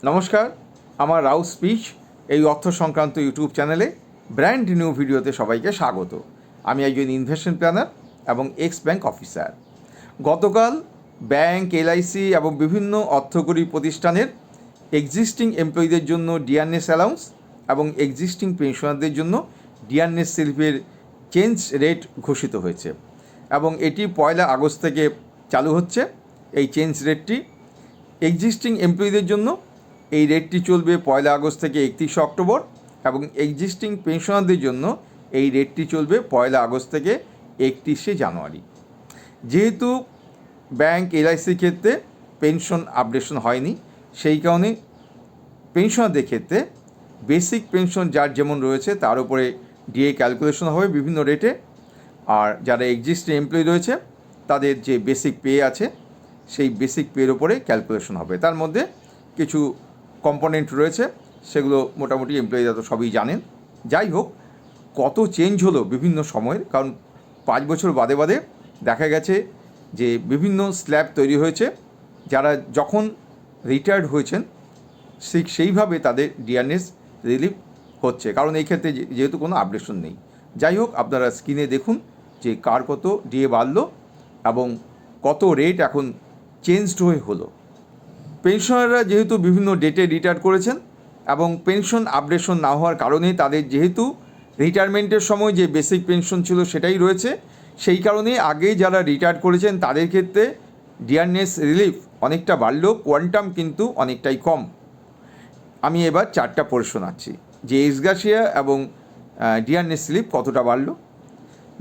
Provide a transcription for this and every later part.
নমস্কার, আমার রাউ স্পিচ এই অর্থ সংক্রান্ত ইউটিউব চ্যানেলে ব্র্যান্ড নিউ ভিডিওতে সবাইকে স্বাগত। আমি একজন ইনভেস্টমেন্ট প্ল্যানার এবং এক্স ব্যাংক অফিসার। গতকাল ব্যাংক, এলআইসি এবং বিভিন্ন অর্থকরী প্রতিষ্ঠানের এক্সিস্টিং এমপ্লয়ীদের জন্য ডিআরএস অ্যালাউন্স এবং এক্সিস্টিং পেনশনারদের জন্য ডিআরএস স্লিপের চেঞ্জ রেট ঘোষিত হয়েছে এবং এটি 1 আগস্ট থেকে চালু হচ্ছে। এই চেঞ্জ রেটটি এক্সিস্টিং এমপ্লয়ীদের জন্য এই রেটটি চলবে 1 আগস্ট থেকে 31 অক্টোবর এবং এক্সিস্টিং পেনশনারদের জন্য এই রেটটি চলবে 1 আগস্ট থেকে 31শে জানুয়ারি। যেহেতু ব্যাংক, এলআইসির ক্ষেত্রে পেনশন আপডেশন হয়নি, সেই কারণে পেনশনারদের ক্ষেত্রে বেসিক পেনশন যার যেমন রয়েছে তার উপরে ডিএ ক্যালকুলেশন হবে বিভিন্ন রেটে। আর যারা এক্সিস্টিং এমপ্লয়ি রয়েছে তাদের যে বেসিক পে আছে সেই বেসিক পের ওপরে ক্যালকুলেশন হবে। তার মধ্যে কিছু কম্পোনেন্ট রয়েছে, সেগুলো মোটামুটি এমপ্লয়িরা তো সবই জানেন। যাই হোক, কত চেঞ্জ হলো বিভিন্ন সময়ের, কারণ 5 বছর বাদে বাদে দেখা গেছে যে বিভিন্ন স্ল্যাব তৈরি হয়েছে। যারা যখন রিটায়ার্ড হয়েছেন ঠিক সেইভাবে তাদের ডিআরএস রিলিফ হচ্ছে, কারণ এই ক্ষেত্রে যেহেতু কোনো আপডেশন নেই। যাই হোক, আপনারা স্ক্রিনে দেখুন যে কার কত ডিএ বাড়লো এবং কত রেট এখন চেঞ্জড হলো। পেনশনাররা যেহেতু বিভিন্ন ডেটে রিটায়ার করেছেন এবং পেনশন আপডেশন না হওয়ার কারণে তাদের যেহেতু রিটায়ারমেন্টের সময় যে বেসিক পেনশন ছিল সেটাই রয়েছে, সেই কারণে আগে যারা রিটায়ার করেছেন তাদের ক্ষেত্রে ডিআরএস রিলিফ অনেকটা বাড়লেও কোয়ান্টাম কিন্তু অনেকটাই কম। আমি এবার চারটা পড়ে শোনাচ্ছি যে এক্স গ্রাসিয়া এবং ডিআরএস রিলিফ কতটা বাড়লো।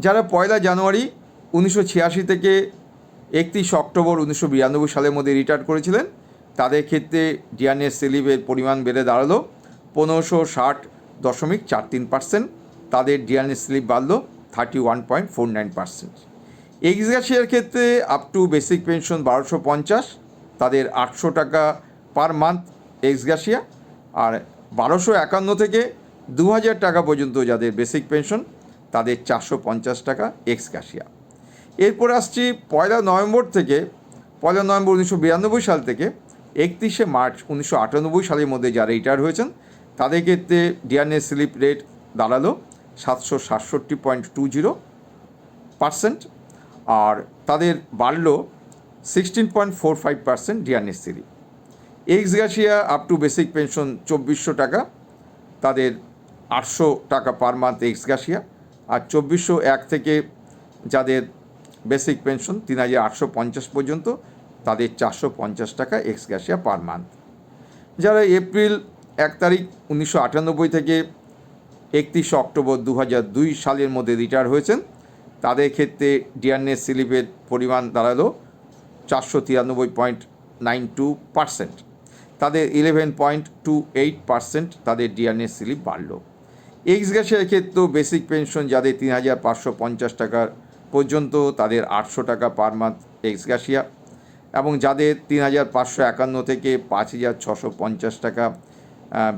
যারা 1 জানুয়ারি 1986 থেকে 31 অক্টোবর 1992 সালের মধ্যে রিটায়ার করেছিলেন তাদের ক্ষেত্রে ডিআরএস রিলিফের পরিমাণ বেড়ে দাঁড়ালো 1560.43%। তাদের ডিআরএস রিলিফ বাড়লো 31.49%। এক্স গ্রাসিয়ার ক্ষেত্রে আপ টু বেসিক পেনশন 1250, তাদের 800 টাকা পার মান্থ এক্স গ্রাসিয়া। আর 1251 থেকে 2000 টাকা পর্যন্ত যাদের বেসিক পেনশন তাদের 450 টাকা এক্স গ্রাসিয়া। এরপর আসছি 1 নভেম্বর থেকে 1 নভেম্বর 1992 সাল থেকে 31শে মার্চ 1998 সালের মধ্যে যারা রিটায়ার হয়েছেন তাদের ক্ষেত্রে ডিআরএস রিলিফ রেট দাঁড়ালো 767.20%। আর তাদের বাড়লো 16.45% DRS relief. X gratia up to basic pension 2400 টাকা, তাদের 800 টাকা পার মান্থ এক্স গ্রাসিয়া। আর 2401 থেকে যাদের বেসিক পেনশন 3850 পর্যন্ত তাদের 450 টাকা এক্স গ্রাসিয়া পার মান্থ। যারা এপ্রিল 1 তারিখ 1998 থেকে 31 অক্টোবর 2002 সালের মধ্যে রিটায়ার হয়েছেন তাদের ক্ষেত্রে ডিআরএস রিলিফের পরিমাণ দাঁড়ালো 493.92%। তাদের 11.28% তাদের ডিআরএস রিলিফ বাড়লো। এক্স গ্রাসিয়ার ক্ষেত্রেও বেসিক পেনশন যাদের 3550 টাকার পর্যন্ত তাদের 800 টাকা পার মান্থ এক্স গ্রাসিয়া এবং যাদের 3551 থেকে 5650 টাকা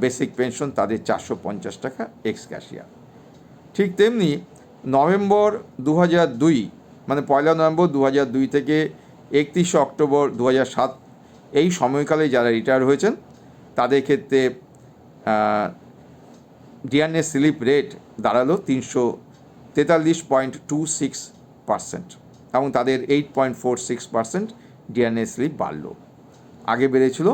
বেসিক পেনশন তাদের 450 টাকা এক্স গ্রাসিয়া। ঠিক তেমনি নভেম্বর 2002 মানে 1 নভেম্বর 2002 থেকে 31 অক্টোবর 2007 এই সময়কালে যারা রিটায়ার হয়েছেন তাদের ক্ষেত্রে ডিআরএস রিলিফ রেট দাঁড়ালো 343.26% এবং তাদের 8.46% ডিআরএস রিলিফ বাড়লো। আগে বেড়েছিল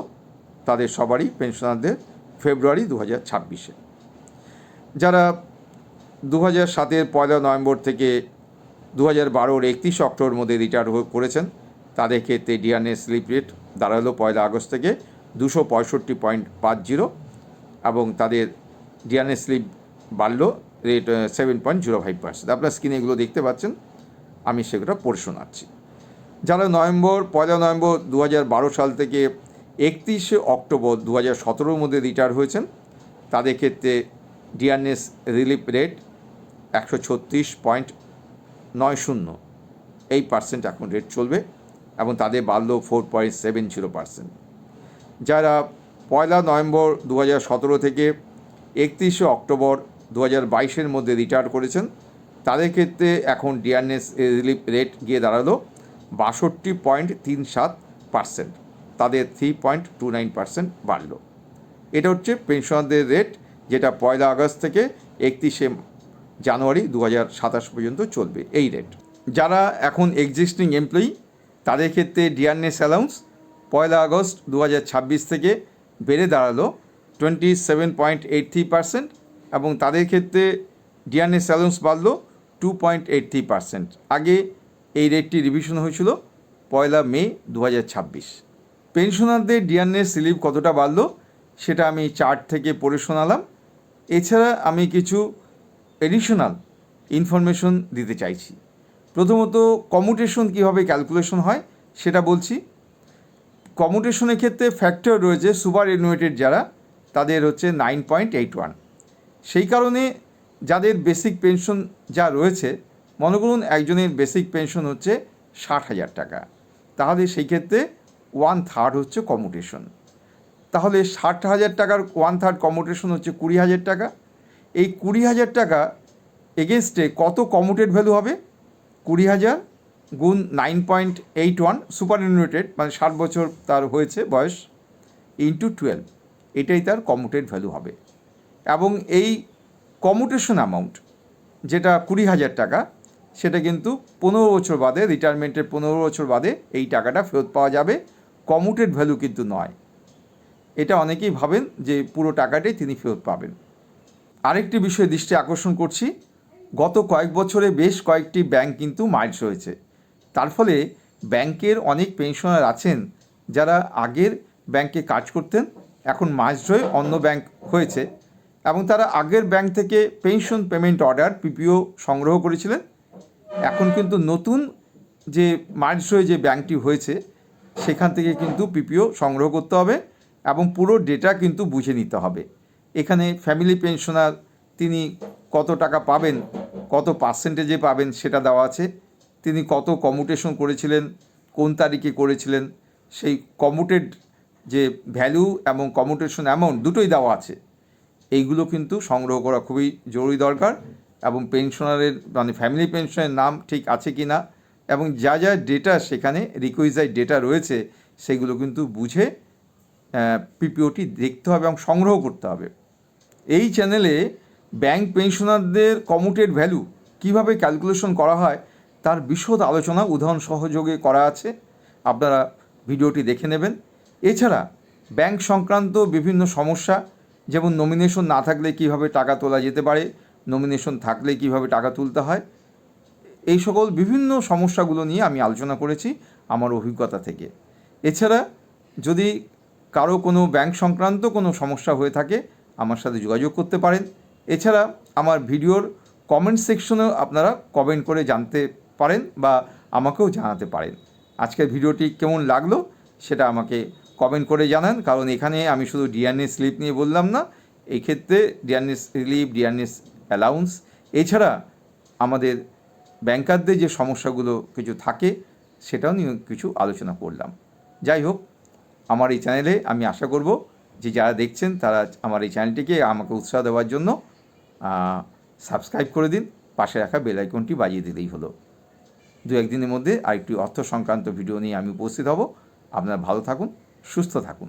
তাদের সবারই পেনশনারদের ফেব্রুয়ারি 2026-এ। যারা 2007-এর 1 নভেম্বর থেকে 2012-র 31 অক্টোবর মধ্যে রিটায়ার করেছেন তাদের ক্ষেত্রে ডিআরএস রিলিফ রেট দাঁড়ালো 1 আগস্ট থেকে 265.50 এবং তাদের ডিআরএস রিলিফ বাড়লো রেট 7.05%। আপনারা স্ক্রিনে এগুলো দেখতে পাচ্ছেন, আমি সেগুলো পড়ে শোনাচ্ছি। যারা 1 নভেম্বর 2012 সাল থেকে 31 অক্টোবর 2017-র মধ্যে রিটায়ার হয়েছেন তাদের ক্ষেত্রে ডিআরএস রিলিফ রেট 136.90 এখন রেট চলবে এবং তাদের বাড়লো 4.70%। যারা 1 নভেম্বর 2017 থেকে 31 অক্টোবর 2022-এর মধ্যে রিটায়ার করেছেন তাদের ক্ষেত্রে এখন ডিআরএস রিলিফ রেট গিয়ে দাঁড়ালো 62.37%, তাদের 3.29% বাড়লো। এটা হচ্ছে পেনশনারদের রেট, যেটা 1 আগস্ট থেকে 31 জানুয়ারি 2027 পর্যন্ত চলবে এই রেট। যারা এখন এক্সিস্টিং এমপ্লয়ি তাদের ক্ষেত্রে ডিয়ারনেস অ্যালাউন্স 1 আগস্ট 2026 থেকে বেড়ে দাঁড়ালো 27.83%, এবং তাদের ক্ষেত্রে ডিয়ারনেস অ্যালাউন্স বাড়লো 2.83%। আগে এই রেটটি রিভিশন হয়েছিল 1 মে 2026। পেনশনারদের ডিয়ারনেস রিলিফ কতটা বাড়লো সেটা আমি চার্ট থেকে পড়ে শোনালাম। এছাড়া আমি কিছু এডিশনাল ইনফরমেশন দিতে চাইছি। প্রথমত কমিউটেশন কীভাবে ক্যালকুলেশন হয় সেটা বলছি। কমিউটেশনের ক্ষেত্রে ফ্যাক্টর রয়েছে সুপার এনুয়েটেড যারা, তাদের হচ্ছে 9.81। সেই কারণে যাদের বেসিক পেনশন যা রয়েছে, মনে করুন একজনের বেসিক পেনশন হচ্ছে 60,000 টাকা, তাহলে সেই ক্ষেত্রে 1/3 হচ্ছে কমিউটেশন। তাহলে 60,000 টাকার 1/3 কমিউটেশন হচ্ছে 20,000 টাকা। এই 20,000 টাকা এগেনস্টে কত কমিউটেড ভ্যালু হবে? 20,000 গুণ 9.81 সুপার এনুয়েটেড, মানে 60 বছর তার হয়েছে বয়স, ইন্টু 12, এটাই তার কমিউটেড ভ্যালু হবে। এবং এই কমিউটেশন অ্যামাউন্ট যেটা 20,000 টাকা, সেটা কিন্তু 15 বছর বাদে, রিটায়ারমেন্টের 15 বছর বাদে এই টাকাটা ফেরত পাওয়া যাবে, কমিউটেড ভ্যালু কিন্তু নয়। এটা অনেকেই ভাবেন যে পুরো টাকাটাই তিনি ফেরত পাবেন। আরেকটি বিষয়ে দৃষ্টি আকর্ষণ করছি, গত কয়েক বছরে বেশ কয়েকটি ব্যাংক কিন্তু মার্জ হয়েছে। তার ফলে ব্যাংকের অনেক পেনশনার আছেন যারা আগের ব্যাংকে কাজ করতেন, এখন মার্জ হয়ে অন্য ব্যাংক হয়েছে, এবং তারা আগের ব্যাংক থেকে পেনশন পেমেন্ট অর্ডার পিপিও সংগ্রহ করেছিলেন। এখন কিন্তু নতুন যে মার্জ হয়ে যে ব্যাংকটি হয়েছে সেখান থেকে কিন্তু পিপিও সংগ্রহ করতে হবে এবং পুরো ডেটা কিন্তু বুঝে নিতে হবে। এখানে ফ্যামিলি পেনশনার তিনি কত টাকা পাবেন, কত পার্সেন্টেজে পাবেন সেটা দেওয়া আছে, তিনি কত কমিউটেশন করেছিলেন, কোন তারিখে করেছিলেন, সেই কমিউটেড যে ভ্যালু এবং কমিউটেশন অ্যামাউন্ট দুটোই দেওয়া আছে। এইগুলো কিন্তু সংগ্রহ করা খুবই জরুরি দরকার, এবং পেনশনারের মানে ফ্যামিলি পেনশনের নাম ঠিক আছে কি না, এবং যা যা ডেটা সেখানে রিকুইজাইড ডেটা রয়েছে সেগুলো কিন্তু বুঝে পিপিওটি দেখতে হবে এবং সংগ্রহ করতে হবে। এই চ্যানেলে ব্যাংক পেনশনারদের কমিউটেড ভ্যালু কীভাবে ক্যালকুলেশন করা হয় তার বিশদ আলোচনা উদাহরণ সহযোগে করা আছে, আপনারা ভিডিওটি দেখে নেবেন। এছাড়া ব্যাংক সংক্রান্ত বিভিন্ন সমস্যা, যেমন নমিনেশন না থাকলে কীভাবে টাকা তোলা যেতে পারে, নমিনেশন থাকলে কীভাবে টাকা তুলতে হয়, এই সকল বিভিন্ন সমস্যাগুলো নিয়ে আমি আলোচনা করেছি আমার অভিজ্ঞতা থেকে। এছাড়া যদি কারো কোনো ব্যাংক সংক্রান্ত কোনো সমস্যা হয়ে থাকে আমার সাথে যোগাযোগ করতে পারেন। এছাড়া আমার ভিডিওর কমেন্ট সেকশনেও আপনারা কমেন্ট করে জানতে পারেন বা আমাকেও জানাতে পারেন আজকের ভিডিওটি কেমন লাগলো সেটা আমাকে কমেন্ট করে জানান, কারণ এখানে আমি শুধু ডিয়ারনেস স্লিপ নিয়ে বললাম না, এই ক্ষেত্রে ডিয়ারনেস রিলিফ, ডিয়ারনেস অ্যালাউন্স, এছাড়া আমাদের ব্যাংকারদের যে সমস্যাগুলো কিছু থাকে সেটাও নিয়ে কিছু আলোচনা করলাম। যাই হোক, আমার এই চ্যানেলে আমি আশা করব যে যারা দেখছেন তারা আমার এই চ্যানেলটিকে আমাকে উৎসাহ দেওয়ার জন্য সাবস্ক্রাইব করে দিন, পাশে রাখা বেল আইকনটি বাজিয়ে দিলেই হলো। 2-1 দিনের মধ্যে আরেকটি অর্থ সংক্রান্ত ভিডিও নিয়ে আমি উপস্থিত হব। আপনারা ভালো থাকুন, সুস্থ থাকুন।